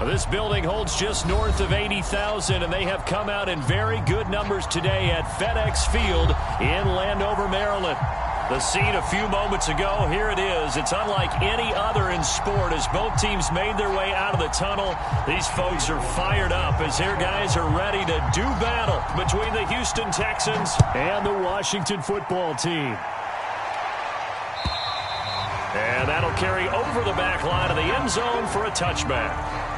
This building holds just north of 80,000, and they have come out in very good numbers today at FedEx Field in Landover, Maryland. The scene a few moments ago, here it is. It's unlike any other in sport as both teams made their way out of the tunnel. These folks are fired up as their guys are ready to do battle between the Houston Texans and the Washington football team. And that'll carry over the back line of the end zone for a touchback.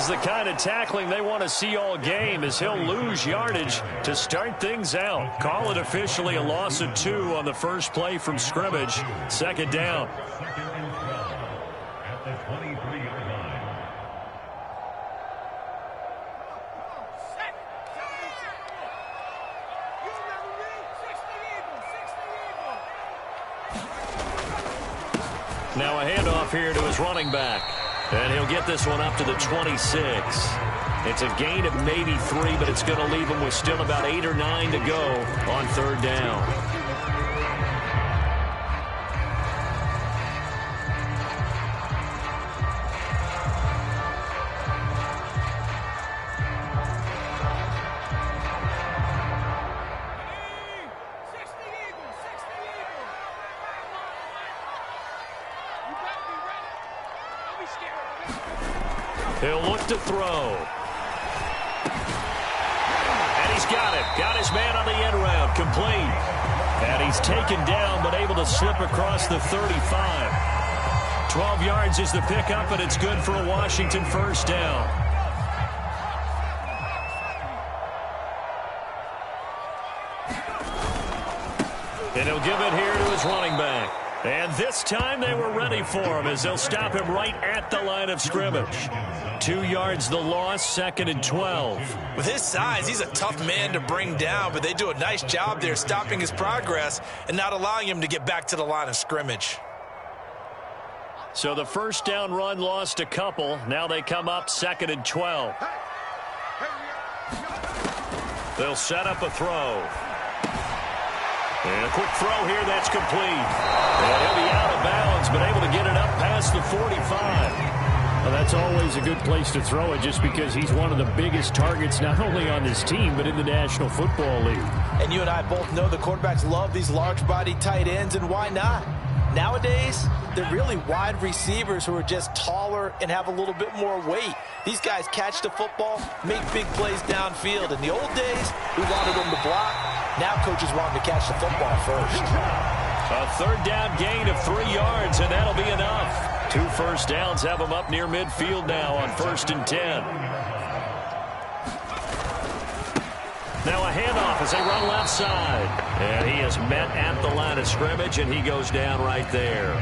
The kind of tackling they want to see all game as he'll lose yardage to start things out. Call it officially a loss of 2 on the first play from scrimmage. Second down. At the 23-yard line. Now a handoff here to his running back. And he'll get this one up to the 26. It's a gain of maybe 3, but it's going to leave him with still about 8 or 9 to go on third down. He'll look to throw. And he's got it. Got his man on the end round. Complete. And he's taken down but able to slip across the 35. 12 yards is the pickup, and it's good for a Washington first down. And he'll give it here to his running back. And this time they were ready for him as they'll stop him right at the line of scrimmage. 2 yards the loss, 2nd and 12. With his size, he's a tough man to bring down, but they do a nice job there stopping his progress and not allowing him to get back to the line of scrimmage. So the first down run lost a couple. Now they come up 2nd and 12. They'll set up a throw. And a quick throw here, that's complete. And he'll be out of bounds, but able to get it up past the 45. Well, that's always a good place to throw it just because he's one of the biggest targets not only on this team but in the National Football League. And you and I both know the quarterbacks love these large-body tight ends, and why not? Nowadays, they're really wide receivers who are just taller and have a little bit more weight. These guys catch the football, make big plays downfield. In the old days, we wanted them to block. Now coaches want them to catch the football first. A third down gain of 3 yards, and that'll be enough. 2 first downs have them up near midfield now on 1st and 10. Now a handoff as they run left side. And he is met at the line of scrimmage, and he goes down right there.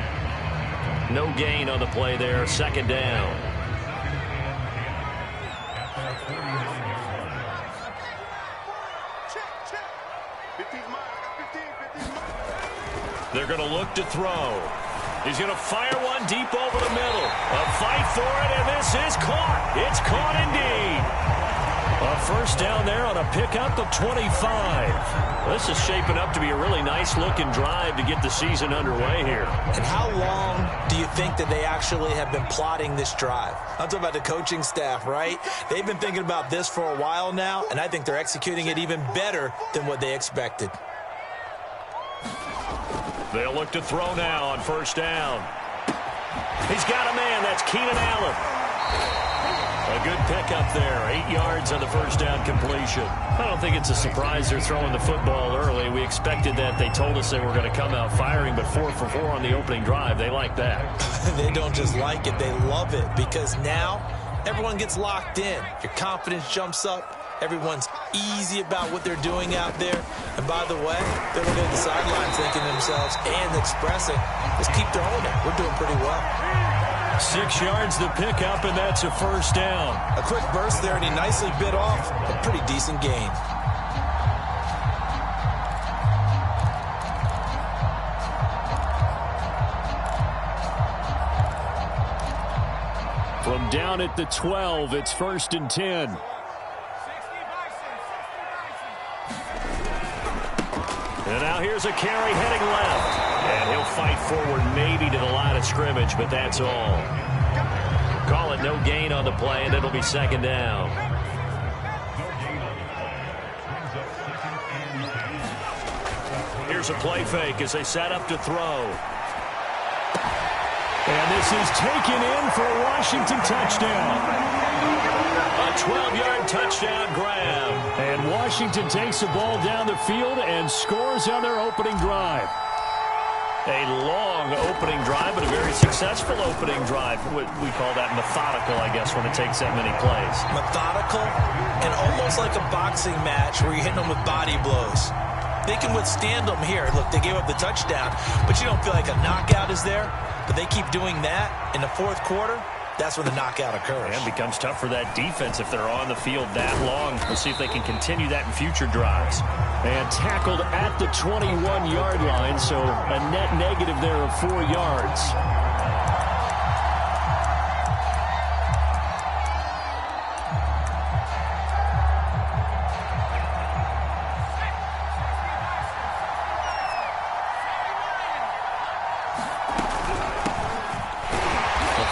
No gain on the play there. 2nd down. They're going to look to throw. He's going to fire one deep over the middle. A fight for it, and this is caught. It's caught indeed. A first down there on a pickup of 25. This is shaping up to be a really nice-looking drive to get the season underway here. And how long do you think that they actually have been plotting this drive? I'm talking about the coaching staff, right? They've been thinking about this for a while now, and I think they're executing it even better than what they expected. They'll look to throw now on first down. He's got a man. That's Keenan Allen. A good pickup there. 8 yards on the first down completion. I don't think it's a surprise they're throwing the football early. We expected that. They told us they were going to come out firing, but 4 for 4 on the opening drive. They like that. They don't just like it. They love it because now everyone gets locked in. Your confidence jumps up. Everyone's easy about what they're doing out there. And by the way, they're looking at the sidelines thinking to themselves and expressing, let's keep throwing it. We're doing pretty well. 6 yards to pick up, and that's a first down. A quick burst there, and he nicely bit off a pretty decent gain. From down at the 12, it's 1st and 10. And now here's a carry heading left. And he'll fight forward maybe to the line of scrimmage, but that's all. Call it no gain on the play, and it'll be 2nd down. Here's a play fake as they set up to throw. And this is taken in for a Washington touchdown. A 12-yard touchdown grab. And Washington takes the ball down the field and scores on their opening drive. A long opening drive, but a very successful opening drive. We call that methodical, I guess, when it takes that many plays. Methodical and almost like a boxing match where you're hitting them with body blows. They can withstand them here. Look, they gave up the touchdown, but you don't feel like a knockout is there. But they keep doing that in the 4th quarter. That's when the knockout occurs. And it becomes tough for that defense if they're on the field that long. We'll see if they can continue that in future drives. And tackled at the 21-yard line, so a net negative there of 4 yards.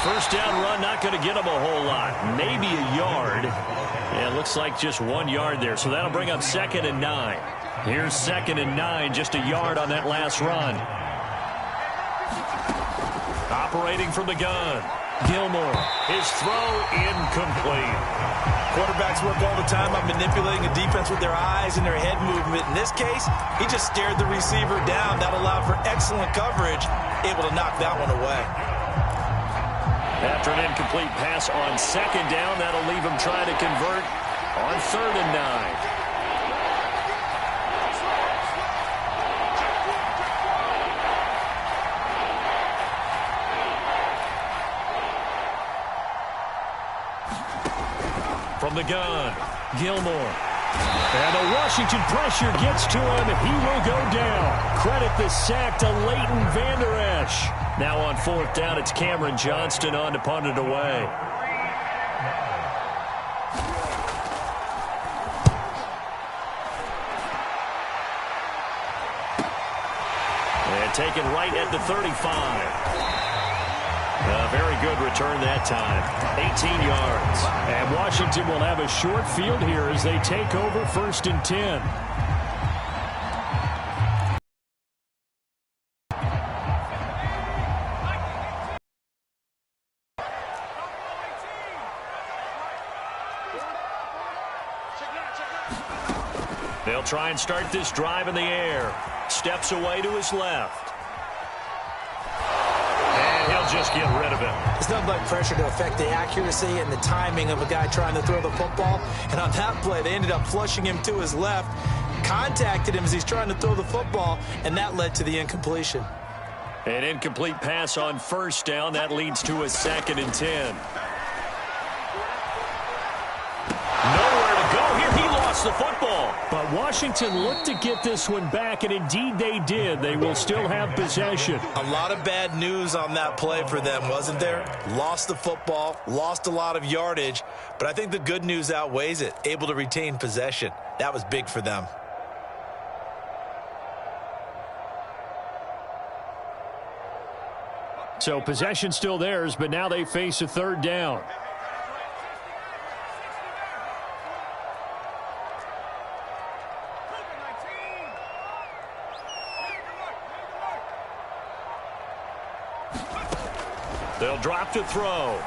First down run, not going to get them a whole lot. Maybe a yard. Yeah, it looks like just 1 yard there. So that'll bring up 2nd and 9. Here's 2nd and 9, just a yard on that last run. Operating from the gun. Gilmore. His throw incomplete. Quarterbacks work all the time on manipulating a defense with their eyes and their head movement. In this case, he just stared the receiver down. That allowed for excellent coverage, able to knock that one away. After an incomplete pass on 2nd down, that'll leave him trying to convert on 3rd and 9. From the gun, Gilmore. And the Washington pressure gets to him. He will go down. Credit the sack to Leighton Vander Esch. Now on 4th down, it's Cameron Johnston on to punt it away. And taken right at the 35. A very good return that time. 18 yards. And Washington will have a short field here as they take over 1st and 10. They'll try and start this drive in the air. Steps away to his left. And he'll just get rid of it. It's nothing like pressure to affect the accuracy and the timing of a guy trying to throw the football. And on that play, they ended up flushing him to his left, contacted him as he's trying to throw the football, and that led to the incompletion. An incomplete pass on 1st down. That leads to a 2nd and 10. Nowhere to go here. He lost the football. But Washington looked to get this one back, and indeed they did. They will still have possession. A lot of bad news on that play for them, wasn't there? Lost the football, lost a lot of yardage, but I think the good news outweighs it. Able to retain possession. That was big for them. So possession still theirs, but now they face a 3rd down. They'll drop to throw.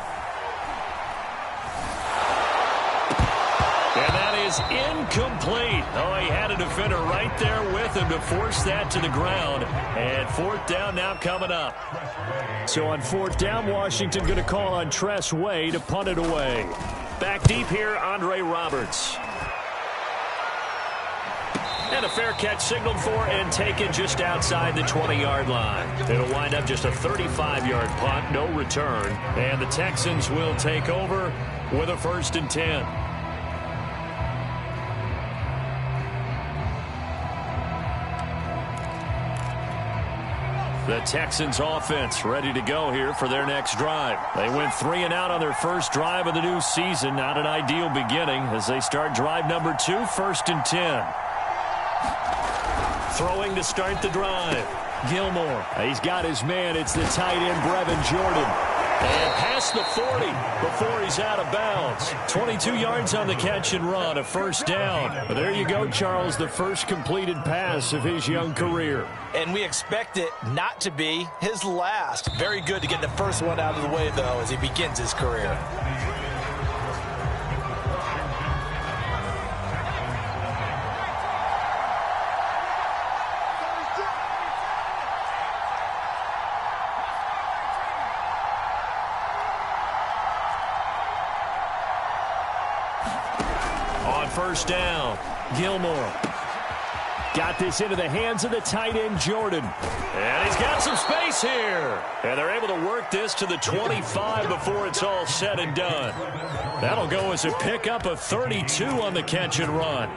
And that is incomplete. Oh, he had a defender right there with him to force that to the ground. And 4th down now coming up. So on 4th down, Washington going to call on Tress Way to punt it away. Back deep here, Andre Roberts. And a fair catch signaled for and taken just outside the 20-yard line. It'll wind up just a 35-yard punt, no return. And the Texans will take over with a 1st and 10. The Texans offense ready to go here for their next drive. They went 3 and out on their first drive of the new season. Not an ideal beginning as they start drive number 2, 1st and 10. Throwing to start the drive. Gilmore. He's got his man. It's the tight end, Brevin Jordan. And past the 40 before he's out of bounds. 22 yards on the catch and run, a 1st down. But there you go, Charles, the first completed pass of his young career. And we expect it not to be his last. Very good to get the first one out of the way, though, as he begins his career. On 1st down, Gilmore. Got this into the hands of the tight end, Jordan. And he's got some space here. And they're able to work this to the 25 before it's all said and done. That'll go as a pickup of 32 on the catch and run.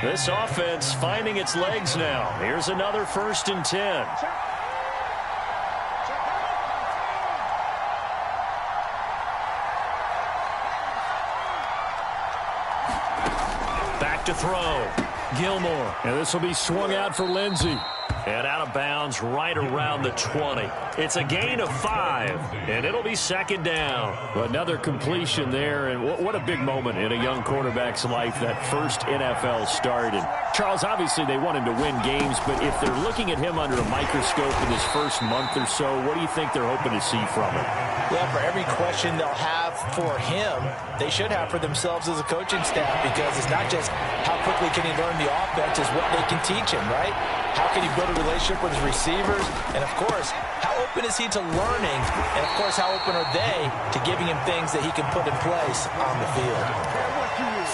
This offense finding its legs now. Here's another 1st and 10. Back to throw. Gilmore. And this will be swung out for Lindsey. And out of bounds right around the 20. It's a gain of 5, and it'll be 2nd down. Another completion there, and what a big moment in a young quarterback's life, that first NFL start. And Charles, obviously they want him to win games, but if they're looking at him under a microscope in his first month or so, what do you think they're hoping to see from him? Well, for every question they'll have for him, they should have for themselves as a coaching staff, because it's not just how quickly can he learn the offense, it's what they can teach him, right? How can he build a relationship with his receivers? And, of course, how open is he to learning? And, of course, how open are they to giving him things that he can put in place on the field?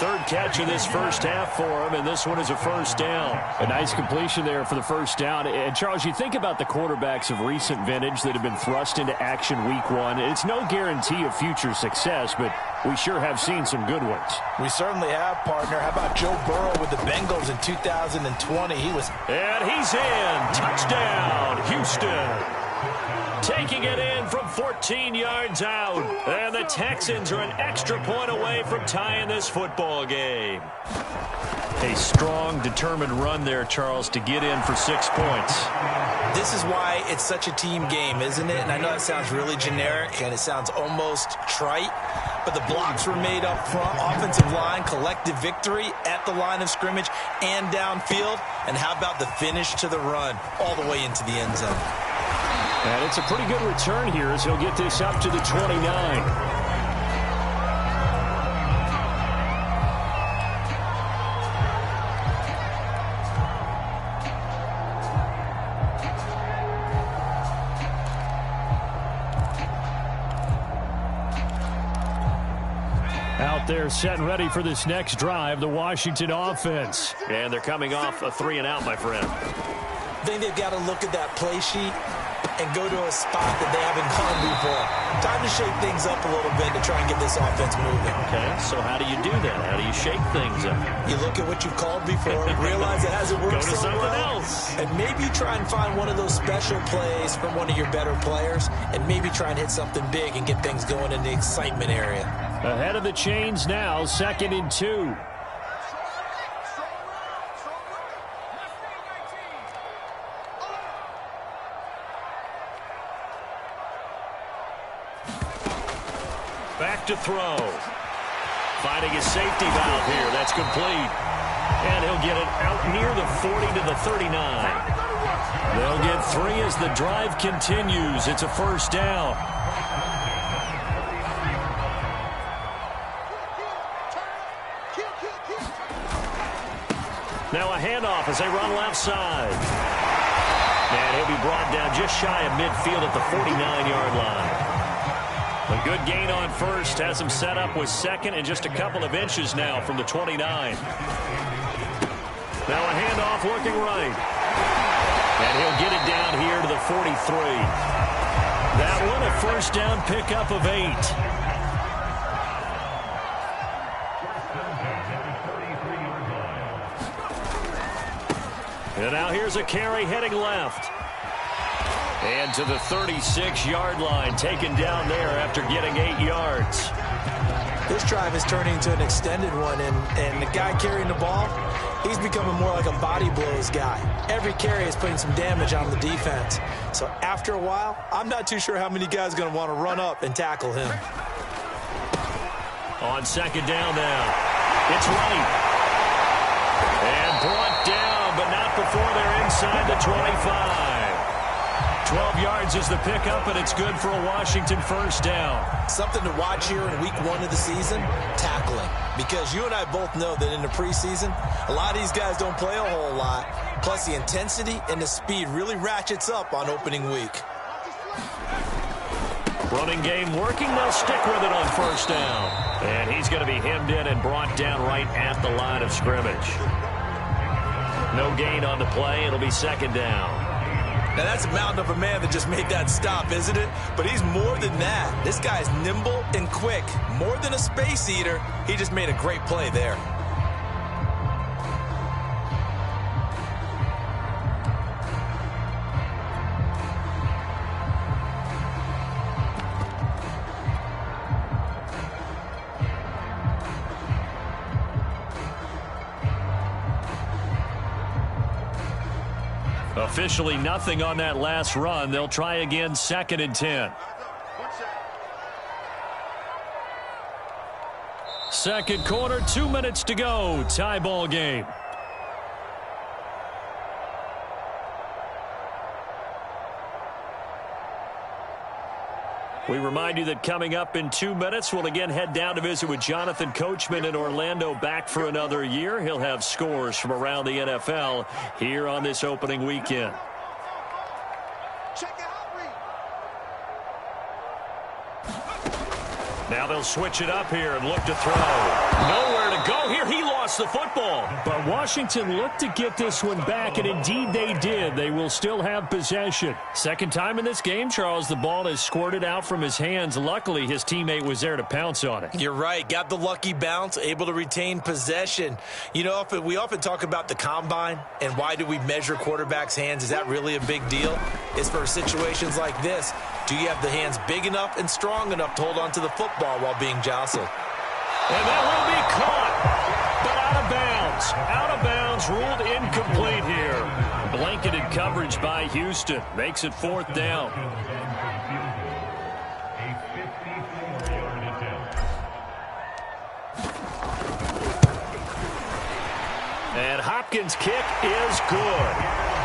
3rd catch of this first half for him, and this one is a 1st down. A nice completion there for the 1st down. And, Charles, you think about the quarterbacks of recent vintage that have been thrust into action week 1. It's no guarantee of future success, but we sure have seen some good ones. We certainly have, partner. How about Joe Burrow with the Bengals in 2020? And he's in. Touchdown, Houston. Taking it in from 14 yards out. And the Texans are an extra point away from tying this football game. A strong, determined run there, Charles, to get in for 6 points. This is why it's such a team game, isn't it? And I know it sounds really generic and it sounds almost trite, but the blocks were made up front, offensive line, collective victory at the line of scrimmage and downfield. And how about the finish to the run all the way into the end zone? And it's a pretty good return here as he'll get this up to the 29. Out there set and ready for this next drive, the Washington offense. And they're coming off a 3 and out, my friend. I think they've got to look at that play sheet and go to a spot that they haven't gone before. Time to shake things up a little bit to try and get this offense moving. Okay, so how do you do that? How do you shake things up? You look at what you've called before, realize it hasn't worked so well, and maybe try and find one of those special plays from one of your better players, and maybe try and hit something big and get things going in the excitement area. Ahead of the chains now, 2nd and 2. Back to throw. Finding his safety valve here. That's complete. And he'll get it out near the 40 to the 39. They'll get 3 as the drive continues. It's a 1st down. Now a handoff as they run left side. And he'll be brought down just shy of midfield at the 49-yard line. A good gain on first has him set up with 2nd and just a couple of inches now from the 29. Now a handoff looking right. And he'll get it down here to the 43. That one a first down pickup of 8. And now here's a carry heading left. And to the 36-yard line, taken down there after getting 8 yards. This drive is turning into an extended one, and the guy carrying the ball, he's becoming more like a body blows guy. Every carry is putting some damage on the defense. So after a while, I'm not too sure how many guys are going to want to run up and tackle him. On second down now, it's right. And brought down, but not before they're inside the 25. 12 yards is the pickup, and it's good for a Washington first down. Something to watch here in week 1 of the season, tackling. Because you and I both know that in the preseason, a lot of these guys don't play a whole lot. Plus, the intensity and the speed really ratchets up on opening week. Running game working. They'll stick with it on first down. And he's going to be hemmed in and brought down right at the line of scrimmage. No gain on the play. It'll be second down. Now, that's a mountain of a man that just made that stop, isn't it? But he's more than that. This guy's nimble and quick. More than a space eater, he just made a great play there. Officially nothing on that last run. They'll try again, 2nd and 10. Second quarter, 2 minutes to go. Tie ball game. We remind you that coming up in 2 minutes, we'll again head down to visit with Jonathan Coachman in Orlando, back for another year. He'll have scores from around the NFL here on this opening weekend. Now they'll switch it up here and look to throw. Nowhere to go here. He lost the football. But Washington looked to get this one back, and indeed they did. They will still have possession. Second time in this game, Charles, the ball has squirted out from his hands. Luckily, his teammate was there to pounce on it. You're right. Got the lucky bounce, able to retain possession. You know, we often talk about the combine and why do we measure quarterbacks' hands. Is that really a big deal? It's for situations like this. Do you have the hands big enough and strong enough to hold on to the football while being jostled? And that will be caught, but out of bounds. Out of bounds, ruled incomplete here. Blanketed coverage by Houston. Makes it 4th down. And Hopkins' kick is good.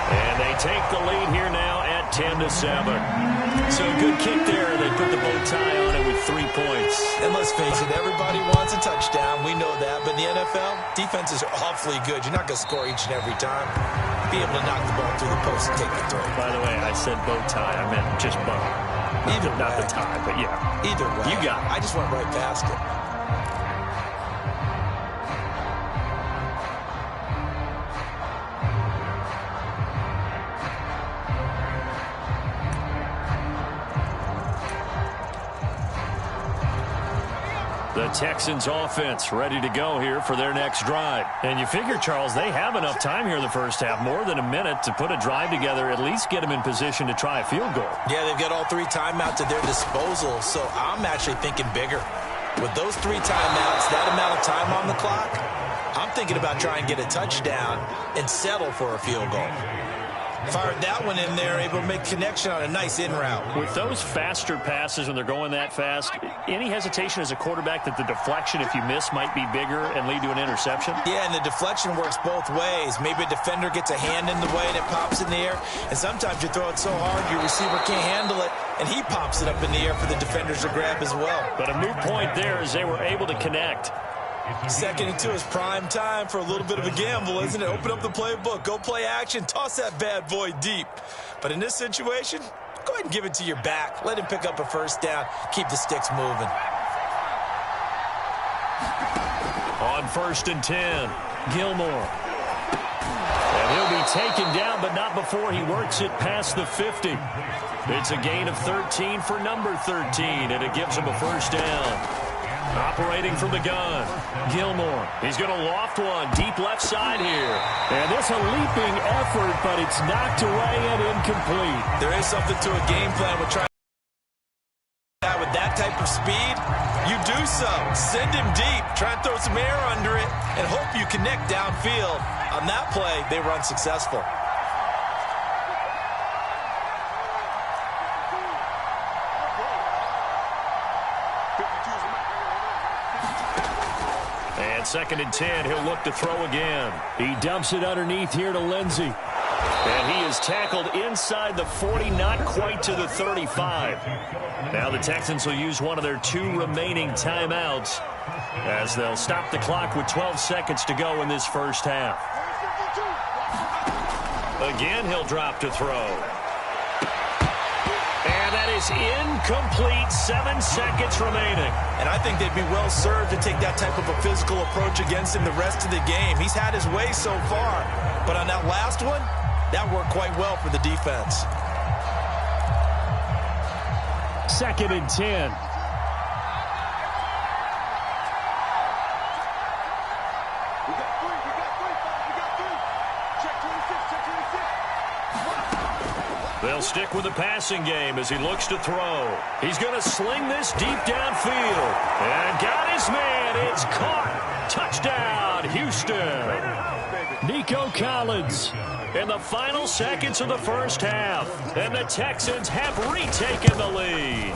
And they take the lead here now at 10-7. So a good kick there. They put the bow tie on it with 3 points. And let's face it, everybody wants a touchdown. We know that. But in the NFL, defenses are awfully good. You're not going to score each and every time. Be able to knock the ball through the post and take the throw. By the way, I said bow tie. I meant just bow. Not the tie, but yeah. Either way. You got it. I just went right past it. The Texans offense ready to go here for their next drive. And you figure, Charles, they have enough time here in the first half, more than a minute to put a drive together, at least get them in position to try a field goal. Yeah, they've got all 3 timeouts at their disposal, so I'm actually thinking bigger. With those 3 timeouts, that amount of time on the clock, I'm thinking about trying to get a touchdown and settle for a field goal. Fired that one in there, able to make connection on a nice in route. With those faster passes when they're going that fast, any hesitation as a quarterback that the deflection, if you miss, might be bigger and lead to an interception? Yeah, and the deflection works both ways. Maybe a defender gets a hand in the way and it pops in the air. And sometimes you throw it so hard your receiver can't handle it, and he pops it up in the air for the defenders to grab as well. But a moot point there as they were able to connect. 2nd and 2 is prime time for a little bit of a gamble, isn't it? Open up the playbook, go play action, toss that bad boy deep. But in this situation, go ahead and give it to your back. Let him pick up a first down. Keep the sticks moving. On 1st and 10, Gilmore. And he'll be taken down, but not before he works it past the 50. It's a gain of 13 for number 13, and it gives him a first down. Operating from the gun, Gilmore. He's going to loft one deep left side here. And this a leaping effort, but it's knocked away and incomplete. There is something to a game plan with trying with that type of speed. You do so. Send him deep. Try and throw some air under it and hope you connect downfield. On that play, they were unsuccessful. And 2nd and 10, he'll look to throw again. He dumps it underneath here to Lindsey. And he is tackled inside the 40, not quite to the 35. Now the Texans will use one of their 2 remaining timeouts as they'll stop the clock with 12 seconds to go in this first half. Again, he'll drop to throw. And that is incomplete. 7 seconds remaining. And I think they'd be well served to take that type of a physical approach against him the rest of the game. He's had his way so far. But on that last one, that worked quite well for the defense. 2nd and 10. They'll stick with the passing game as he looks to throw. He's going to sling this deep downfield. And got his man. It's caught. Touchdown, Houston. Nico Collins. In the final seconds of the first half. And the Texans have retaken the lead.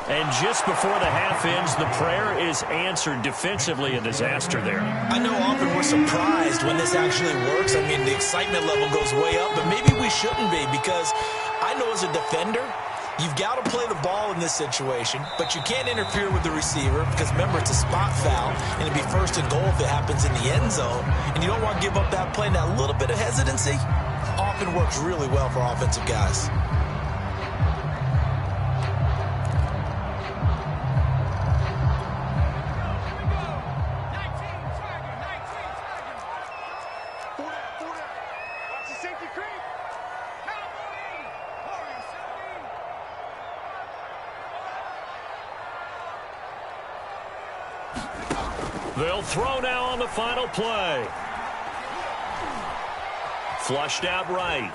And just before the half ends, the prayer is answered. Defensively, a disaster there. I know often we're surprised when this actually works. I mean, the excitement level goes way up, but maybe we shouldn't be, because I know as a defender, you've got to play the ball in this situation, but you can't interfere with the receiver because, remember, it's a spot foul, and it'd be 1st and goal if it happens in the end zone, and you don't want to give up that play. And that little bit of hesitancy often works really well for offensive guys. They'll throw now on the final play. Flushed out right.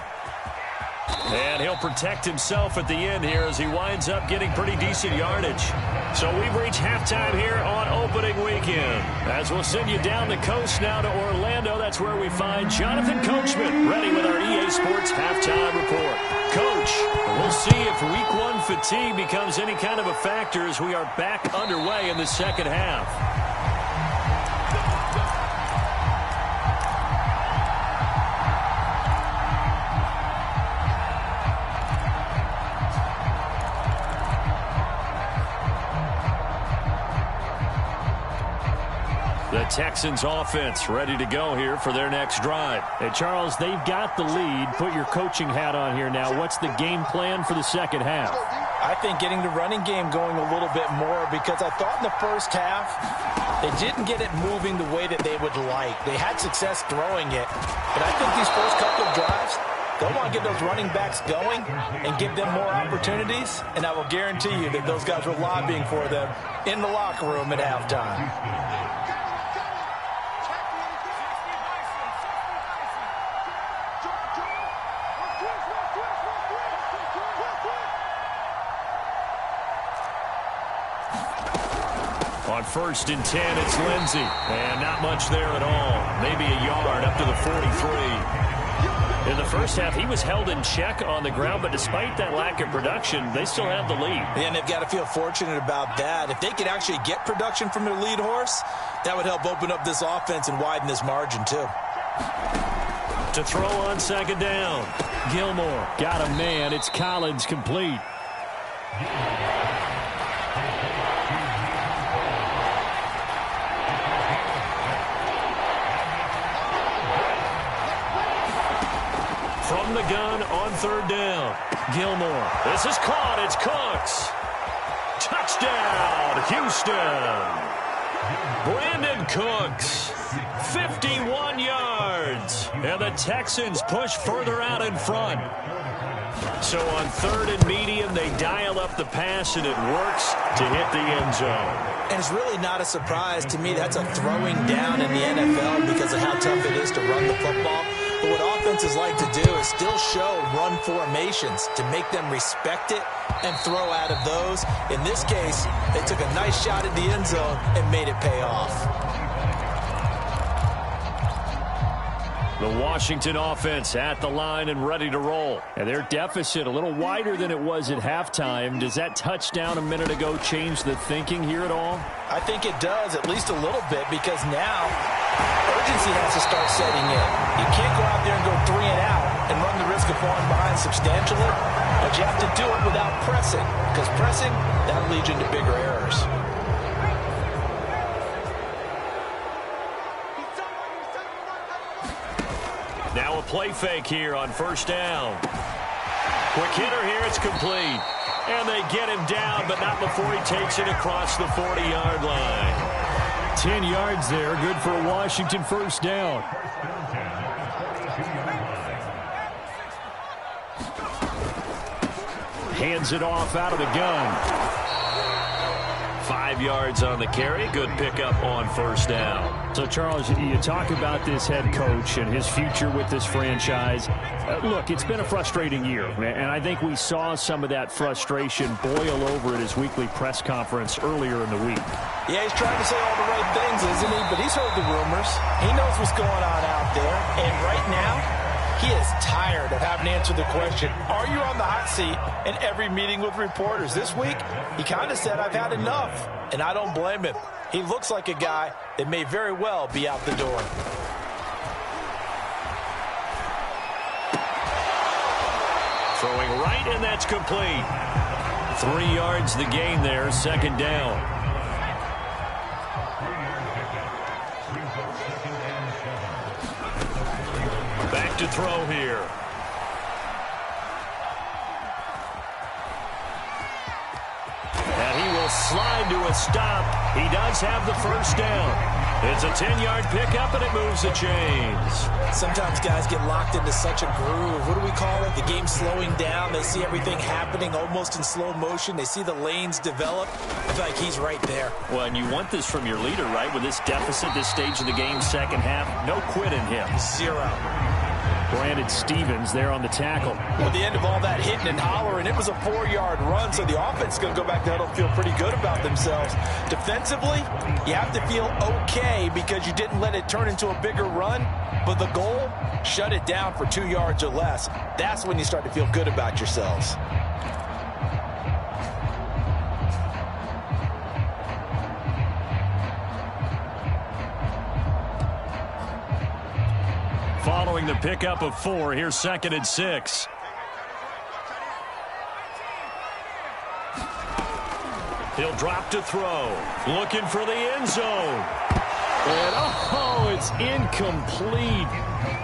And he'll protect himself at the end here as he winds up getting pretty decent yardage. So we've reached halftime here on opening weekend. As we'll send you down the coast now to Orlando, that's where we find Jonathan Coachman ready with our EA Sports halftime report. Coach, we'll see if week 1 fatigue becomes any kind of a factor as we are back underway in the second half. The Texans offense ready to go here for their next drive. Hey, Charles, they've got the lead. Put your coaching hat on here now. What's the game plan for the second half? I think getting the running game going a little bit more, because I thought in the first half they didn't get it moving the way that they would like. They had success throwing it, but I think these first couple of drives, they'll want to get those running backs going and give them more opportunities, and I will guarantee you that those guys were lobbying for them in the locker room at halftime. On 1st and 10, it's Lindsey. And not much there at all. Maybe a yard up to the 43. In the first half, he was held in check on the ground, but despite that lack of production, they still have the lead. And they've got to feel fortunate about that. If they could actually get production from their lead horse, that would help open up this offense and widen this margin, too. To throw on 2nd down. Gilmore. Got a man. It's Collins, complete. From the gun on 3rd down. Gilmore. This is caught. It's Cooks. Touchdown, Houston. Brandon Cooks, 51 yards. And the Texans push further out in front. So on 3rd and medium, they dial up the pass, and it works to hit the end zone. And it's really not a surprise to me. That's a throwing down in the NFL because of how tough it is to run the football. But what offenses like to do is still show run formations to make them respect it and throw out of those. In this case, they took a nice shot at the end zone and made it pay off. The Washington offense at the line and ready to roll. And their deficit a little wider than it was at halftime. Does that touchdown a minute ago change the thinking here at all? I think it does, at least a little bit, because now urgency has to start setting in. You can't go out there and go 3 and out and run the risk of falling behind substantially, but you have to do it without pressing, because pressing, that leads you into bigger errors. Now a play fake here on 1st down. Quick hitter here, it's complete. And they get him down, but not before he takes it across the 40-yard line. 10 yards there, good for a Washington 1st down. Hands it off out of the gun. 5 yards on the carry. Good pickup on 1st down. So, Charles, you talk about this head coach and his future with this franchise. Look, it's been a frustrating year, and I think we saw some of that frustration boil over at his weekly press conference earlier in the week. Yeah, he's trying to say all the right things, isn't he? But he's heard the rumors. He knows what's going on out there. And right now, he is tired of having to answer the question, are you on the hot seat in every meeting with reporters? This week, he kind of said, I've had enough. And I don't blame him. He looks like a guy that may very well be out the door. Throwing right, and that's complete. 3 yards the gain there, 2nd down. Back to throw here. And he will slide to a stop. He does have the 1st down. It's a 10-yard pickup, and it moves the chains. Sometimes guys get locked into such a groove. What do we call it? The game slowing down. They see everything happening almost in slow motion. They see the lanes develop. I feel like he's right there. Well, and you want this from your leader, right? With this deficit, this stage of the game, 2nd half, no quit in him. 0. Brandon Stevens there on the tackle. At the end of all that hitting and hollering, it was a 4-yard run, so the offense is going to go back to huddle and feel pretty good about themselves. Defensively, you have to feel okay because you didn't let it turn into a bigger run, but the goal, shut it down for 2 yards or less. That's when you start to feel good about yourselves. Following the pickup of 4, here's 2nd and 6. He'll drop to throw. Looking for the end zone. And, oh, it's incomplete.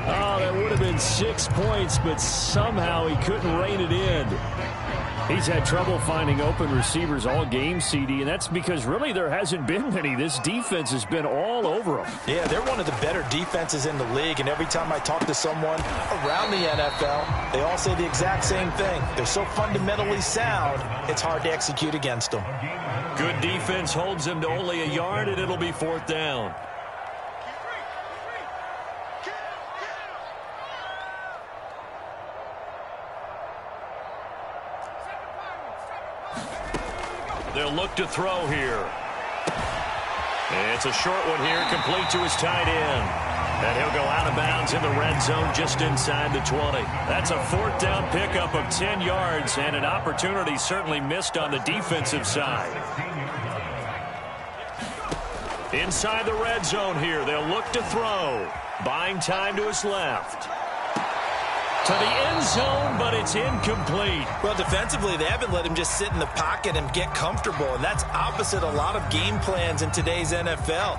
Oh, that would have been 6 points, but somehow he couldn't rein it in. He's had trouble finding open receivers all game, CD, and that's because really there hasn't been many. This defense has been all over them. Yeah, they're one of the better defenses in the league, and every time I talk to someone around the NFL, they all say the exact same thing. They're so fundamentally sound, it's hard to execute against them. Good defense holds him to only a yard, and it'll be 4th down. They'll look to throw here. It's a short one here, complete to his tight end. And he'll go out of bounds in the red zone just inside the 20. That's a 4th down pickup of 10 yards and an opportunity certainly missed on the defensive side. Inside the red zone here, they'll look to throw. Buying time to his left. To the end zone, but it's incomplete. Well, defensively, they haven't let him just sit in the pocket and get comfortable, and that's opposite a lot of game plans in today's NFL.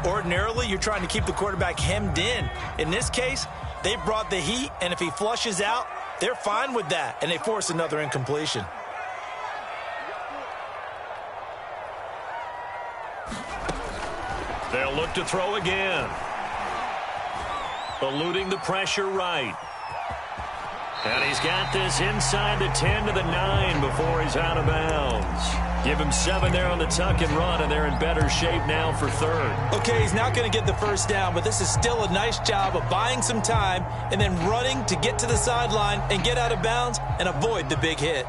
Ordinarily, you're trying to keep the quarterback hemmed in. In this case, they brought the heat, and if he flushes out, they're fine with that, and they force another incompletion. They'll look to throw again. Eluding the pressure right. And he's got this inside the 10 to the 9 before he's out of bounds. Give him 7 there on the tuck and run, and they're in better shape now for third. Okay, he's not going to get the first down, but this is still a nice job of buying some time and then running to get to the sideline and get out of bounds and avoid the big hit.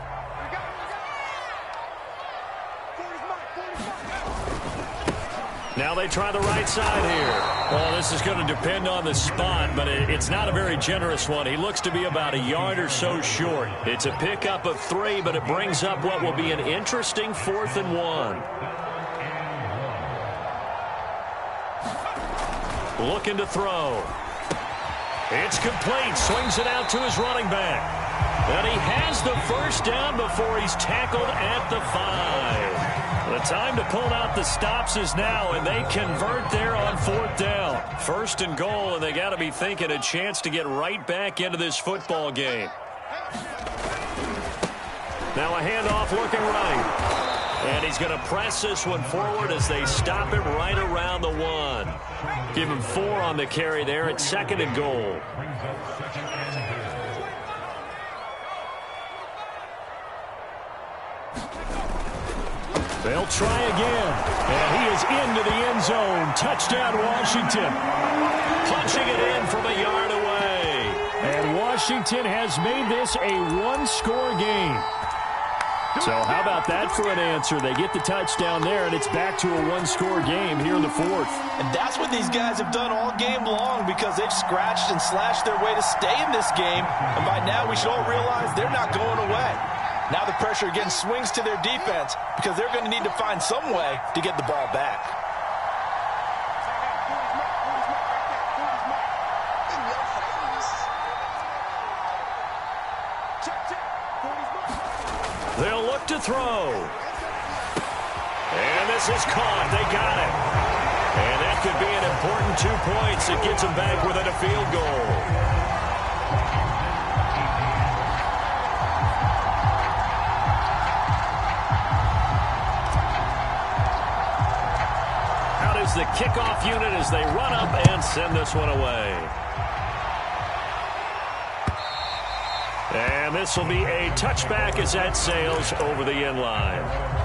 Now they try the right side here. Well, this is going to depend on the spot, but it's not a very generous one. He looks to be about a yard or so short. It's a pickup of 3, but it brings up what will be an interesting 4th and 1. Looking to throw. It's complete. Swings it out to his running back. And he has the first down before he's tackled at the 5. The time to pull out the stops is now, and they convert there on 4th down. 1st and goal, and they got to be thinking a chance to get right back into this football game. Now a handoff looking right. And he's going to press this one forward as they stop him right around the 1. Give him 4 on the carry there at 2nd and goal. They'll try again. And he is into the end zone. Touchdown, Washington. Punching it in from a yard away. And Washington has made this a one-score game. So how about that for an answer? They get the touchdown there, and it's back to a one-score game here in the 4th. And that's what these guys have done all game long because they've scratched and slashed their way to stay in this game. And by now we should all realize they're not going away. Now the pressure again swings to their defense because they're going to need to find some way to get the ball back. They'll look to throw. And this is caught. They got it. And that could be an important 2 points. It gets them back within a field goal. The kickoff unit as they run up and send this one away. And this will be a touchback as that sails over the end line.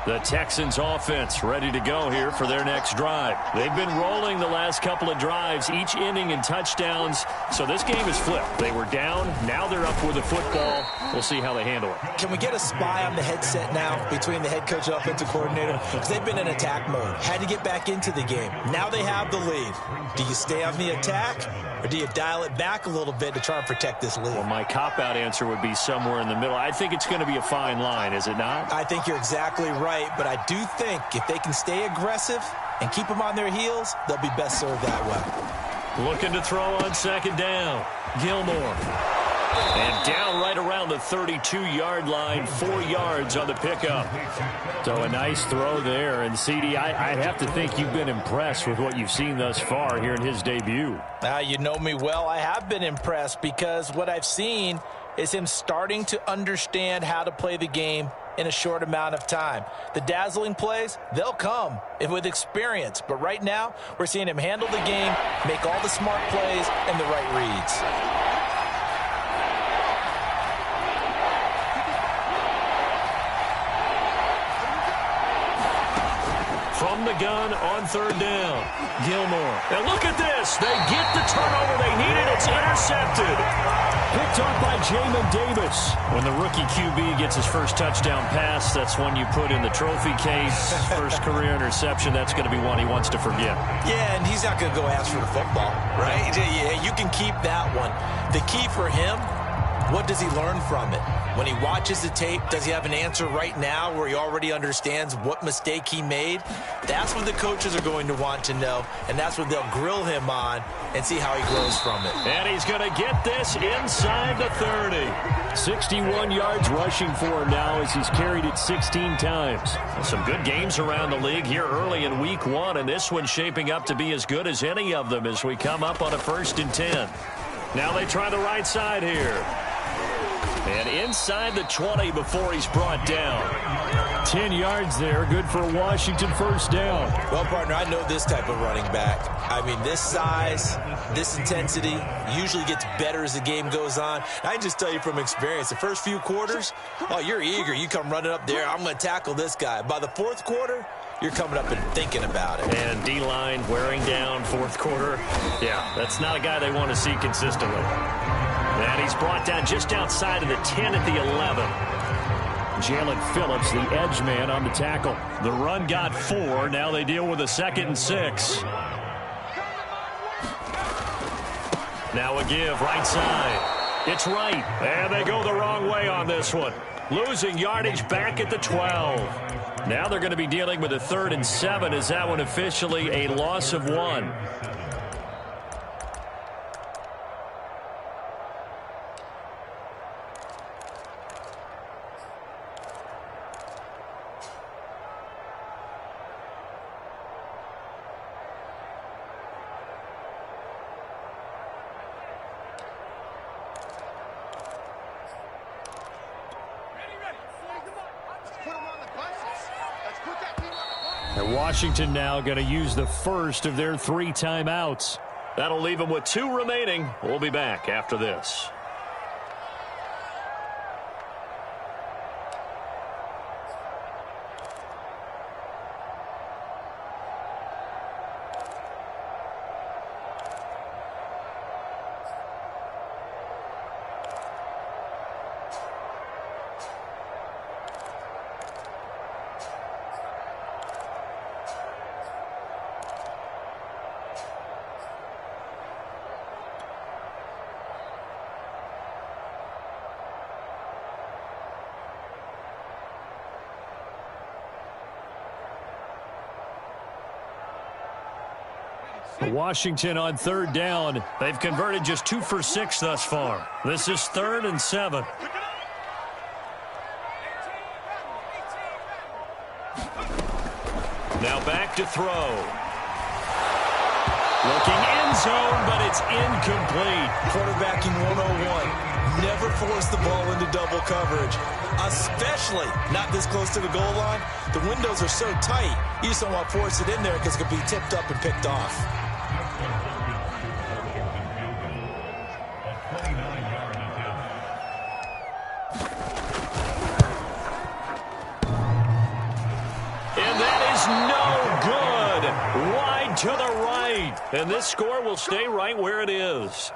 The Texans offense ready to go here for their next drive. They've been rolling the last couple of drives, each ending in touchdowns. So this game is flipped. They were down. Now they're up with the football. We'll see how they handle it. Can we get a spy on the headset now between the head coach and offensive coordinator? Because they've been in attack mode. Had to get back into the game. Now they have the lead. Do you stay on the attack or do you dial it back a little bit to try and protect this lead? Well, my cop-out answer would be somewhere in the middle. I think it's going to be a fine line, is it not? I think you're exactly right, but I do think if they can stay aggressive and keep them on their heels, they'll be best served that way. Looking to throw on 2nd down. Gilmore. And down right around the 32-yard line, 4 yards on the pickup. So a nice throw there. And, CD, I'd have to think you've been impressed with what you've seen thus far here in his debut. You know me well. I have been impressed because what I've seen is him starting to understand how to play the game in a short amount of time. The dazzling plays, they'll come with experience. But right now, we're seeing him handle the game, make all the smart plays, and the right reads. From the gun on 3rd down. Gilmore. And look at this. They get the turnover they needed. It's intercepted. Picked off by Jamin Davis. When the rookie QB gets his first touchdown pass, that's one you put in the trophy case. First career interception, that's going to be one he wants to forget. Yeah, and he's not going to go ask for the football, right? Yeah, you can keep that one. The key for him, what does he learn from it? When he watches the tape, does he have an answer right now where he already understands what mistake he made? That's what the coaches are going to want to know, and that's what they'll grill him on and see how he grows from it. And he's going to get this inside the 30. 61 yards rushing for him now as he's carried it 16 times. Some good games around the league here early in week 1, and this one's shaping up to be as good as any of them as we come up on a 1st and 10. Now they try the right side here. And inside the 20 before he's brought down. 10 yards there, good for a Washington first down. Well, partner, I know this type of running back. I mean, this size, this intensity usually gets better as the game goes on. I can just tell you from experience, the first few quarters, oh, you're eager. You come running up there, I'm going to tackle this guy. By the fourth quarter, you're coming up and thinking about it. And D-line wearing down fourth quarter. Yeah, that's not a guy they want to see consistently. And he's brought down just outside of the 10 at the 11. Jalen Phillips, the edge man on the tackle. The run got 4. Now they deal with a 2nd and 6. Now a give, right side. It's right. And they go the wrong way on this one. Losing yardage back at the 12. Now they're going to be dealing with a 3rd and 7. Is that one officially a loss of 1? And Washington now going to use the first of their 3 timeouts. That'll leave them with 2 remaining. We'll be back after this. Washington on 3rd down. They've converted just 2 for 6 thus far. This is 3rd and 7. Now back to throw. Looking end zone, but it's incomplete. Quarterbacking 101. Never force the ball into double coverage, especially not this close to the goal line. The windows are so tight, you just don't want to force it in there because it could be tipped up and picked off. And that is no good. Wide to the right. And this score will stay right where it is.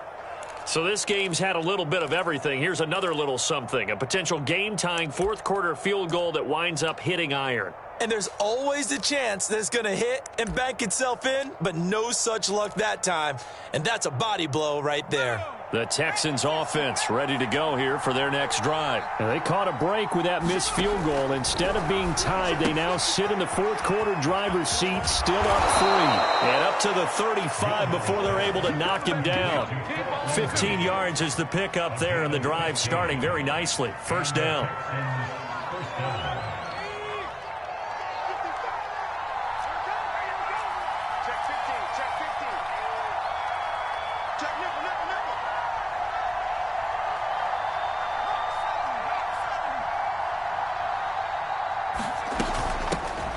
So this game's had a little bit of everything. Here's another little something. A potential game-tying fourth-quarter field goal that winds up hitting iron. And there's always a chance that it's going to hit and bank itself in, but no such luck that time. And that's a body blow right there. The Texans offense ready to go here for their next drive. And they caught a break with that missed field goal. Instead of being tied, they now sit in the fourth-quarter driver's seat, still up 3. And up to the 35 before they're able to knock him down. 15 yards is the pickup there, and the drive starting very nicely. First down.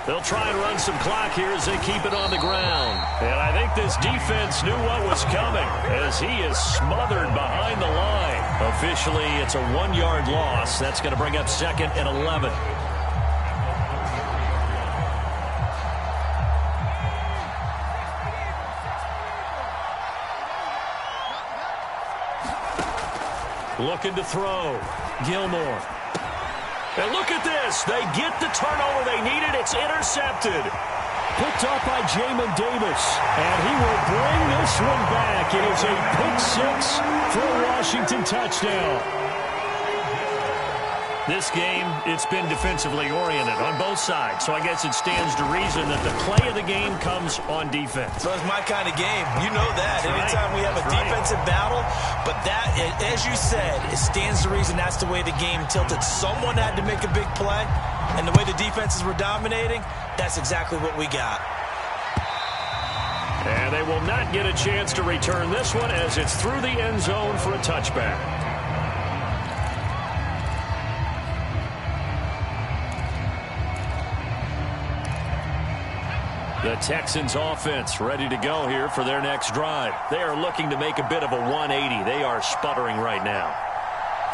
They'll try and run some clock here as they keep it on the ground. And I think this defense knew what was coming as he is smothered behind the line. Officially, it's a 1-yard loss. That's going to bring up 2nd and 11. Looking to throw. Gilmore. And look at this. They get the turnover they needed. It's intercepted. Picked up by Jamin Davis. And he will bring this one back. It is a pick 6 for a Washington touchdown. This game, it's been defensively oriented on both sides. So I guess it stands to reason that the play of the game comes on defense. So it's my kind of game. You know that. Anytime we have a defensive battle. But that, as you said, it stands to reason that's the way the game tilted. Someone had to make a big play. And the way the defenses were dominating, that's exactly what we got. And they will not get a chance to return this one as it's through the end zone for a touchback. The Texans offense ready to go here for their next drive. They are looking to make a bit of a 180. They are sputtering right now.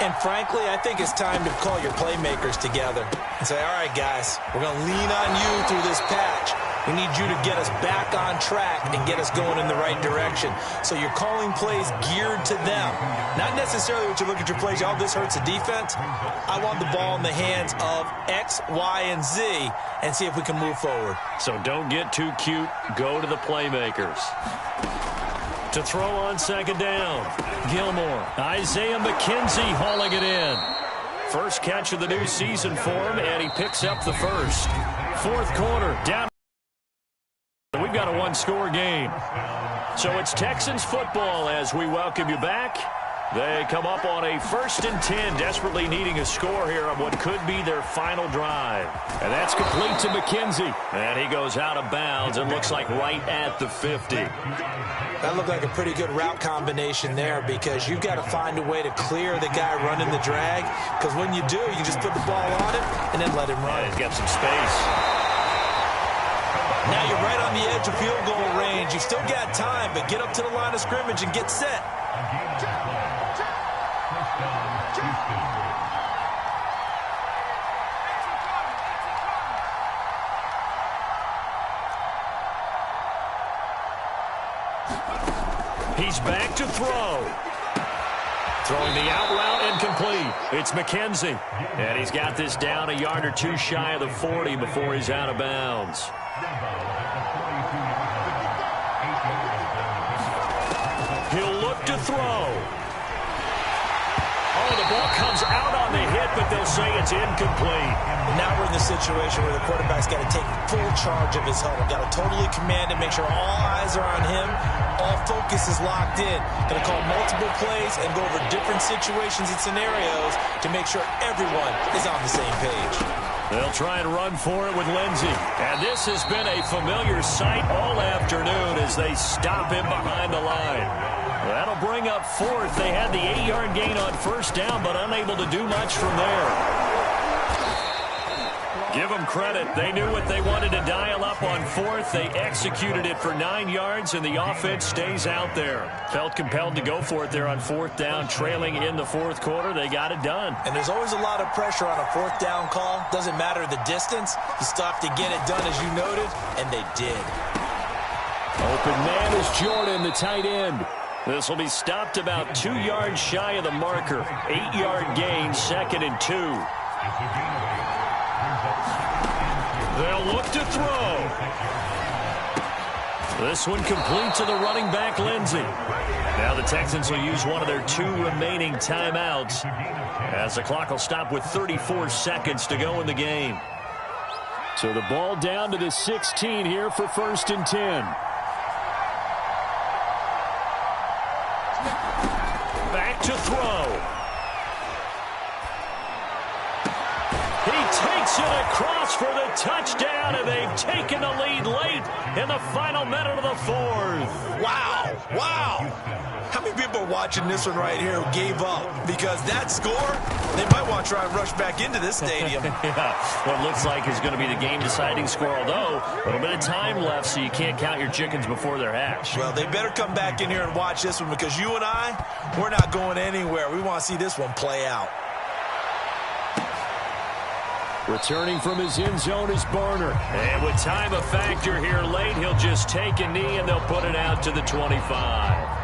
And frankly, I think it's time to call your playmakers together and say, all right, guys, we're going to lean on you through this patch. We need you to get us back on track and get us going in the right direction. So you're calling plays geared to them. Not necessarily what you look at your plays, oh, this hurts the defense. I want the ball in the hands of X, Y, and Z and see if we can move forward. So don't get too cute. Go to the playmakers. To throw on second down, Gilmore. Isaiah McKenzie hauling it in. First catch of the new season for him, and he picks up the first. Fourth quarter, down. We've got a one-score game. So it's Texans football as we welcome you back. They come up on a 1st and 10, desperately needing a score here on what could be their final drive. And that's complete to McKenzie. And he goes out of bounds and looks like right at the 50. That looked like a pretty good route combination there because you've got to find a way to clear the guy running the drag. Because when you do, you just put the ball on him and then let him run. Yeah, he's got some space. Now you're right on the edge of field goal range. You've still got time, but get up to the line of scrimmage and get set. He's back to throw. Throwing the out route incomplete. It's McKenzie. And he's got this down a yard or two shy of the 40 before he's out of bounds. He'll look to throw. Oh, the ball comes out on the hit, but they'll say it's incomplete. Now we're in the situation where the quarterback's got to take full charge of his huddle. Got to totally command it, make sure all eyes are on him. All focus is locked in. Going to call multiple plays and go over different situations and scenarios to make sure everyone is on the same page. They'll try and run for it with Lindsey. And this has been a familiar sight all afternoon as they stop him behind the line. That'll bring up fourth. They had the 8-yard gain on first down, but unable to do much from there. Give them credit. They knew what they wanted to dial up on fourth. They executed it for 9 yards, and the offense stays out there. Felt compelled to go for it there on fourth down, trailing in the fourth quarter. They got it done. And there's always a lot of pressure on a fourth down call. Doesn't matter the distance. You still have to get it done, as you noted, and they did. Open man is Jordan, the tight end. This will be stopped about 2 yards shy of the marker. 8-yard gain, 2nd and 2. They'll look to throw. This one complete to the running back, Lindsey. Now the Texans will use one of their 2 remaining timeouts as the clock will stop with 34 seconds to go in the game. So the ball down to the 16 here for 1st and 10. Back to throw. He takes it across for the touchdown, and they've taken the lead late in the final minute of the 4th. Wow. Wow. How many people are watching this one right here who gave up? Because that score, they might want to try and rush back into this stadium. Yeah, what looks like is going to be the game-deciding score, although a little bit of time left, so you can't count your chickens before they're hatched. Well, they better come back in here and watch this one because you and I, we're not going anywhere. We want to see this one play out. Returning from his end zone is Barner. And with time a factor here late, he'll just take a knee and they'll put it out to the 25.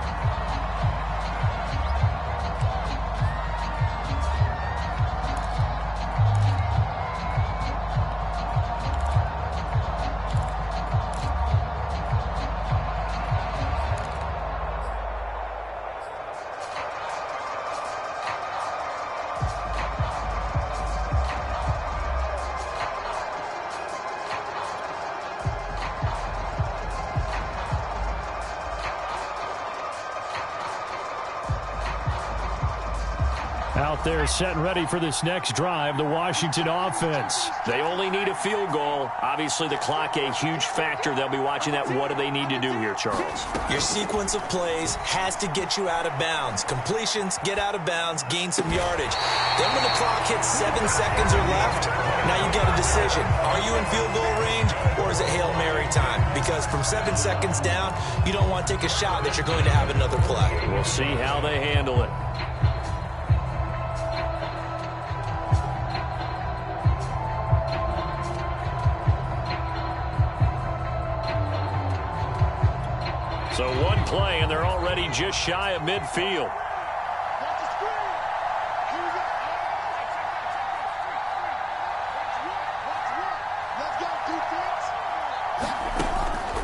Out there setting ready for this next drive, the Washington offense. They only need a field goal. Obviously, the clock a huge factor. They'll be watching that. What do they need to do here, Charles? Your sequence of plays has to get you out of bounds. Completions, get out of bounds, gain some yardage. Then when the clock hits 7 seconds or left, now you got a decision. Are you in field goal range or is it Hail Mary time? Because from 7 seconds down, you don't want to take a shot that you're going to have another play. We'll see how they handle it. So one play, and they're already just shy of midfield.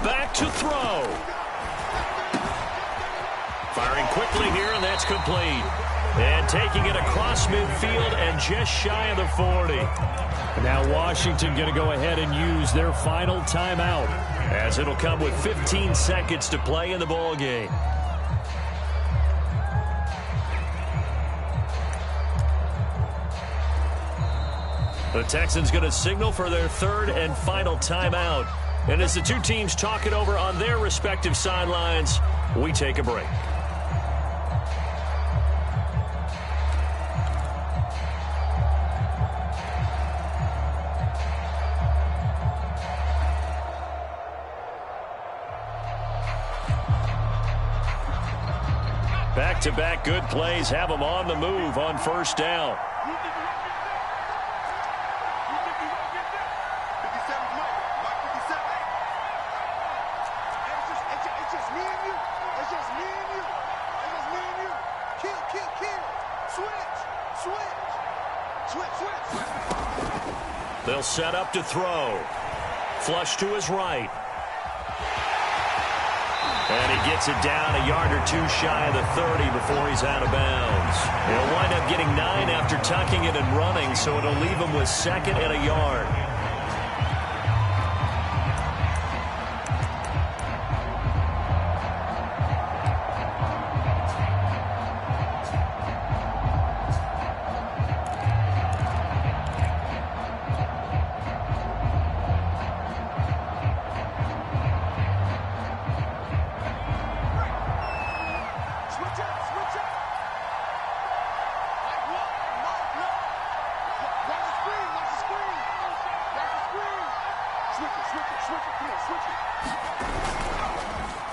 Back to throw. Firing quickly here, and that's complete. And taking it across midfield and just shy of the 40. Now Washington going to go ahead and use their final timeout, as it'll come with 15 seconds to play in the ball game. The Texans going to signal for their third and final timeout. And as the two teams talk it over on their respective sidelines, we take a break. Back-to-back good plays have them on the move on first down. They'll set up to throw. Flush to his right. And he gets it down a yard or two shy of the 30 before he's out of bounds. He'll wind up getting 9 after tucking it and running, so it'll leave him with second and a yard.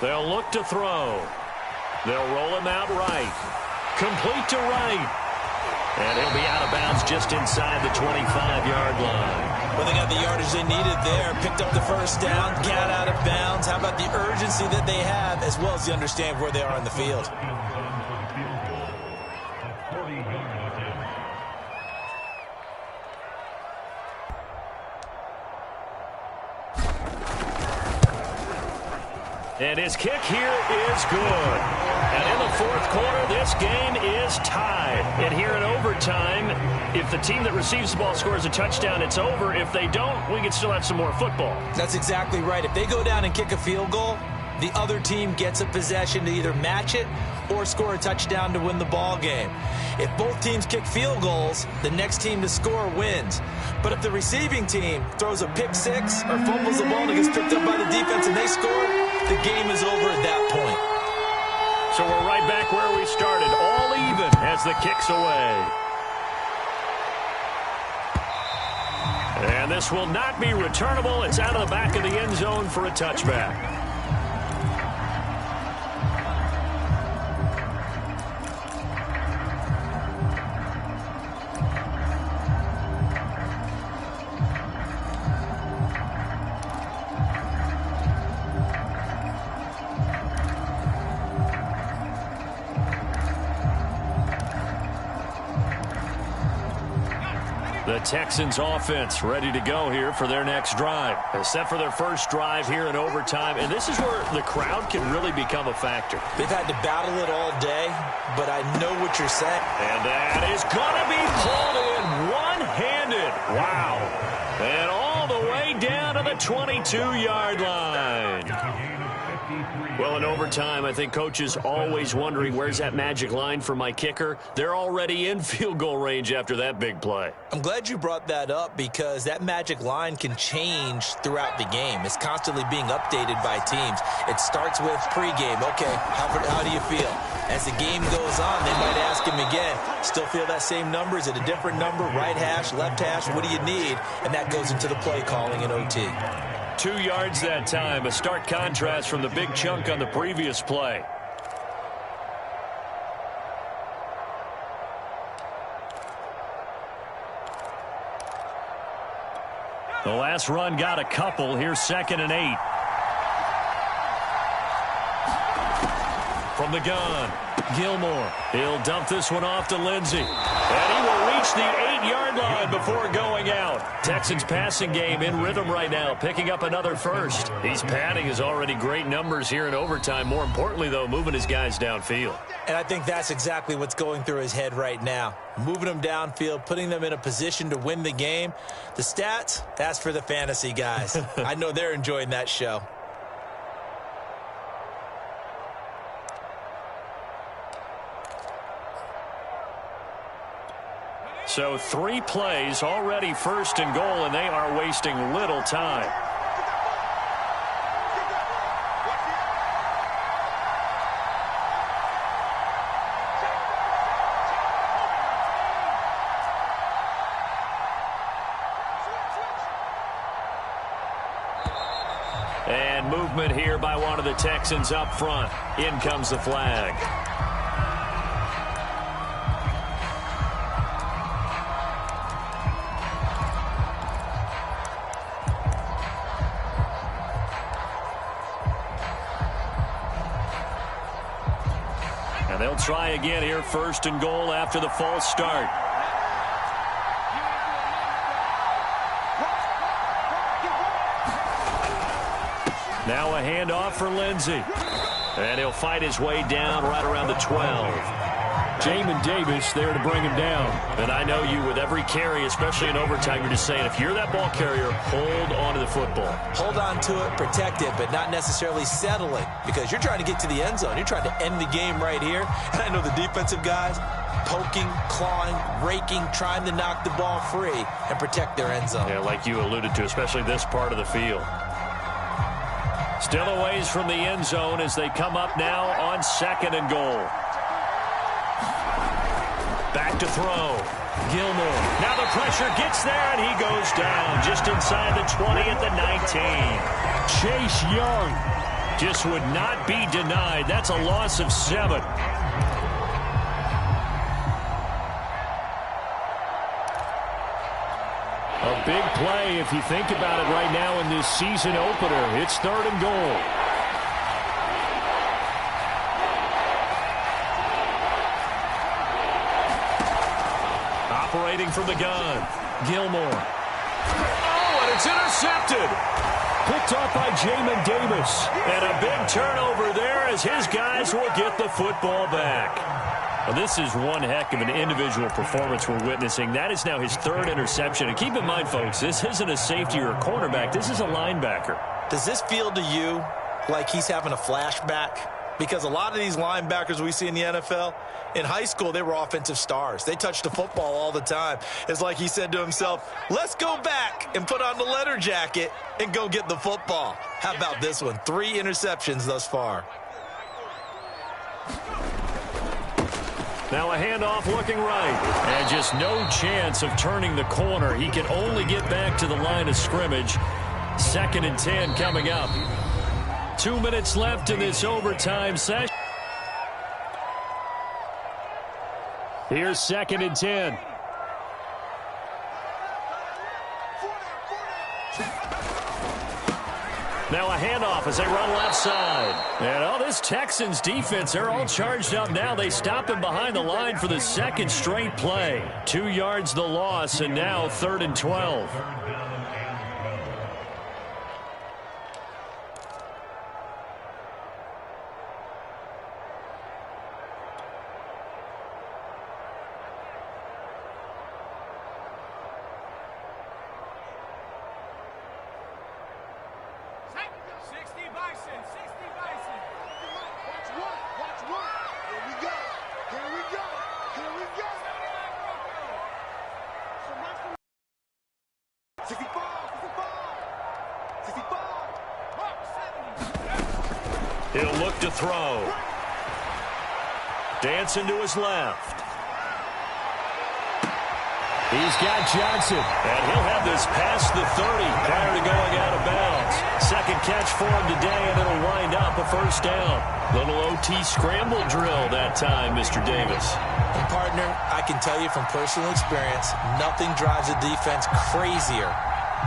They'll look to throw. They'll roll him out right. Complete to right. And he'll be out of bounds just inside the 25-yard line. Well, they got the yardage they needed there. Picked up the first down, got out of bounds. How about the urgency that they have, as well as the understand where they are in the field? And his kick here is good. And in the fourth quarter, this game is tied. And here in overtime, if the team that receives the ball scores a touchdown, it's over. If they don't, we can still have some more football. That's exactly right. If they go down and kick a field goal, the other team gets a possession to either match it or score a touchdown to win the ball game. If both teams kick field goals, the next team to score wins. But if the receiving team throws a pick six or fumbles the ball and it gets picked up by the defense and they score, the game is over at that point. So we're right back where we started, all even as the kick's away. And this will not be returnable. It's out of the back of the end zone for a touchback. The Texans offense ready to go here for their next drive. They're set for their first drive here in overtime, and this is where the crowd can really become a factor. They've had to battle it all day, but I know what you're saying. And that is going to be pulled in one-handed. Wow. And all the way down to the 22-yard line. Well, in overtime, I think coaches always wondering, where's that magic line for my kicker? They're already in field goal range after that big play. I'm glad you brought that up because that magic line can change throughout the game. It's constantly being updated by teams. It starts with pregame. Okay, how do you feel? As the game goes on, they might ask him again, still feel that same number? Is it a different number? Right hash, left hash, what do you need? And that goes into the play calling in OT. 2 yards that time, a stark contrast from the big chunk on the previous play. The last run got a couple. Here's 2nd and 8. From the gun, Gilmore. He'll dump this one off to Lindsey. And he will reach the 8-yard line before going out. Texans passing game in rhythm right now, picking up another first. He's padding his already great numbers here in overtime. More importantly, though, moving his guys downfield. And I think that's exactly what's going through his head right now. Moving them downfield, putting them in a position to win the game. The stats, that's for the fantasy guys. I know they're enjoying that show. So 3 plays, already 1st and goal, and they are wasting little time. And movement here by one of the Texans up front. In comes the flag. They'll try again here, 1st and goal after the false start. Now a handoff for Lindsey. And he'll fight his way down right around the 12. Jamin Davis there to bring him down. And I know you, with every carry, especially in overtime, you're just saying, if you're that ball carrier, hold on to the football. Hold on to it, protect it, but not necessarily settling, because you're trying to get to the end zone. You're trying to end the game right here. And I know the defensive guys poking, clawing, raking, trying to knock the ball free and protect their end zone. Yeah, like you alluded to, especially this part of the field. Still a ways from the end zone as they come up now on 2nd and goal. Back to throw. Gilmore. Now the pressure gets there, and he goes down just inside the 20 at the 19. Chase Young just would not be denied. That's a loss of 7. A big play if you think about it right now in this season opener. It's 3rd and goal. Operating from the gun. Gilmore. Oh, and it's intercepted. Picked up by Jamin Davis. And a big turnover there as his guys will get the football back. Well, this is one heck of an individual performance we're witnessing. That is now his 3rd interception. And keep in mind, folks, this isn't a safety or a cornerback. This is a linebacker. Does this feel to you like he's having a flashback? Because a lot of these linebackers we see in the NFL, in high school, they were offensive stars. They touched the football all the time. It's like he said to himself, let's go back and put on the leather jacket and go get the football. How about this one? 3 interceptions thus far. Now a handoff looking right. And just no chance of turning the corner. He can only get back to the line of scrimmage. 2nd and 10 coming up. 2 minutes left in this overtime session. Here's 2nd and 10. Now a handoff as they run left side. And all this Texans defense, they're all charged up now. They stop him behind the line for the 2nd straight play. 2 yards the loss, and now 3rd and 12. He'll look to throw. Dancing to his left. He's got Johnson. And he'll have this past the 30 prior to going out of bounds. Second catch for him today, and it'll wind up a first down. Little OT scramble drill that time, Mr. Davis. And partner, I can tell you from personal experience, nothing drives a defense crazier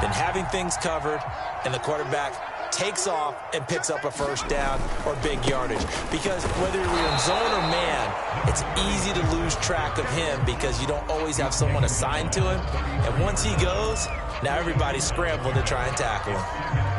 than having things covered and the quarterback takes off and picks up a first down or big yardage. Because whether you're in zone or man, it's easy to lose track of him because you don't always have someone assigned to him. And once he goes, now everybody's scrambling to try and tackle him.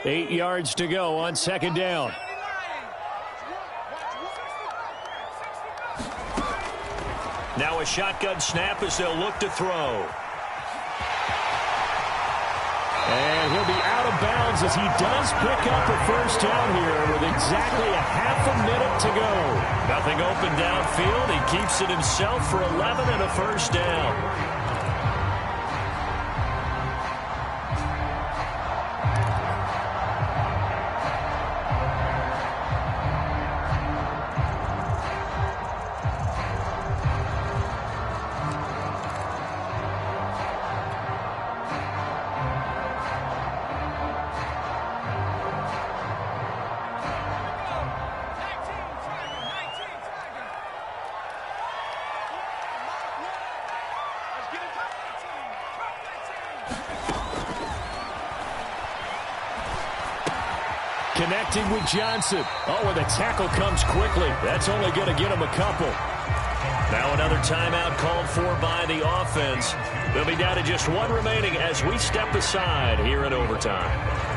8 yards to go on second down. Now a shotgun snap as they'll look to throw. And he'll be out of bounds as he does pick up a first down here with exactly a half a minute to go. Nothing open downfield. He keeps it himself for 11 and a first down. Connecting with Johnson. Oh, and the tackle comes quickly. That's only going to get him a couple. Now another timeout called for by the offense. They'll be down to just one remaining as we step aside here in overtime.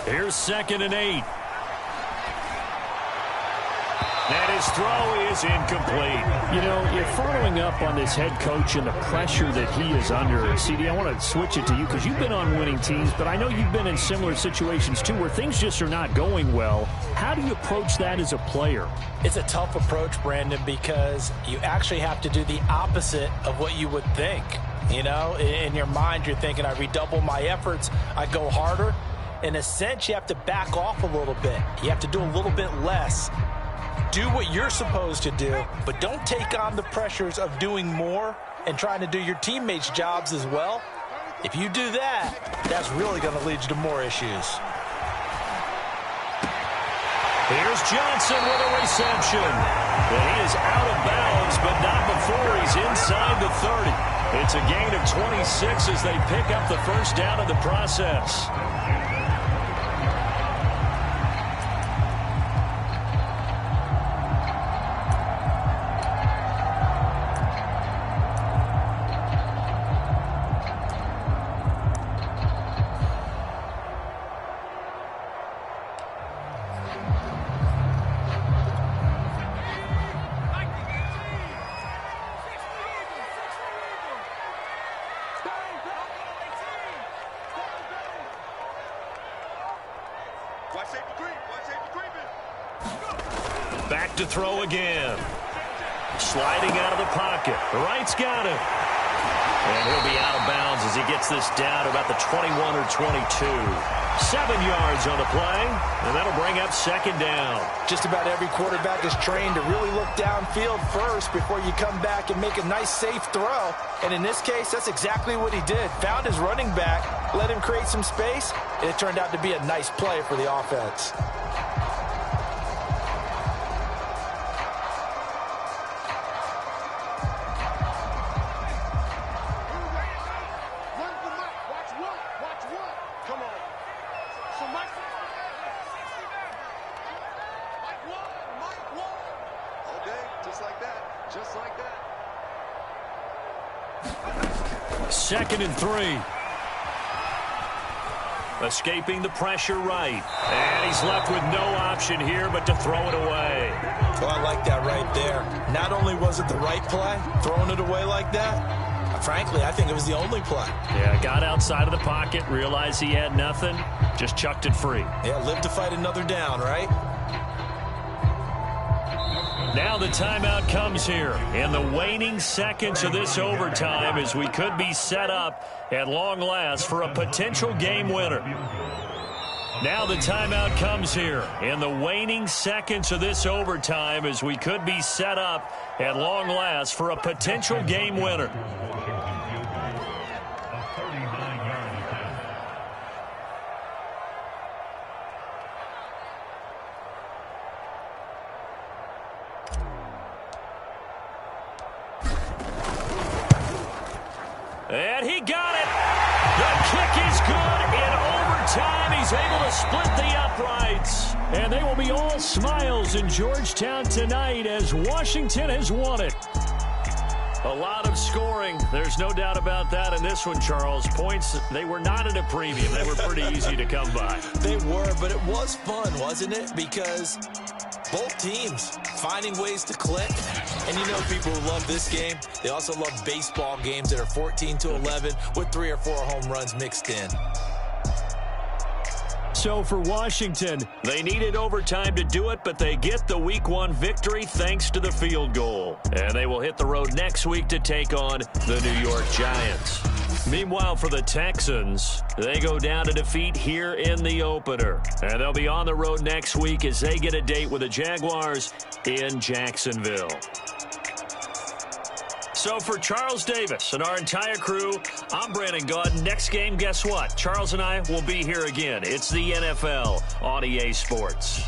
Here's 2nd and 8. And his throw is incomplete. You know, you're following up on this head coach and the pressure that he is under. CD, I want to switch it to you because you've been on winning teams, but I know you've been in similar situations too where things just are not going well. How do you approach that as a player? It's a tough approach, Brandon, because you actually have to do the opposite of what you would think. You know, in your mind, you're thinking, I redouble my efforts, I go harder. In a sense, you have to back off a little bit. You have to do a little bit less. Do what you're supposed to do, but don't take on the pressures of doing more and trying to do your teammates' jobs as well. If you do that, that's really going to lead you to more issues. Here's Johnson with a reception. And he is out of bounds, but not before he's inside the 30. It's a gain of 26 as they pick up the first down in the process. Back to throw again. Sliding out of the pocket. The right's got him. And he'll be out of bounds as he gets this down to about the 21 or 22. 7 yards on the play, and that'll bring up second down. Just about every quarterback is trained to really look downfield first before you come back and make a nice, safe throw. And in this case, that's exactly what he did. Found his running back, let him create some space, and it turned out to be a nice play for the offense. Second and 3. Escaping the pressure right. And he's left with no option here but to throw it away. Oh, I like that right there. Not only was it the right play, throwing it away like that, frankly, I think it was the only play. Yeah, got outside of the pocket, realized he had nothing, just chucked it free. Yeah, live to fight another down, right? Now the timeout comes here in the waning seconds of this overtime as we could be set up at long last for a potential game winner. Now the timeout comes here in the waning seconds of this overtime as we could be set up at long last for a potential game winner. And he got it. The kick is good in overtime. He's able to split the uprights. And they will be all smiles in Georgetown tonight as Washington has won it. A lot of scoring. There's no doubt about that in this one, Charles. Points, they were not at a premium. They were pretty easy to come by. They were, but it was fun, wasn't it? Because both teams finding ways to click. And you know people who love this game, they also love baseball games that are 14-11 with 3 or 4 home runs mixed in. So for Washington, they needed overtime to do it, but they get the Week 1 victory thanks to the field goal. And they will hit the road next week to take on the New York Giants. Meanwhile, for the Texans, they go down to defeat here in the opener. And they'll be on the road next week as they get a date with the Jaguars in Jacksonville. So for Charles Davis and our entire crew, I'm Brandon Gaudin. Next game, guess what? Charles and I will be here again. It's the NFL on EA Sports.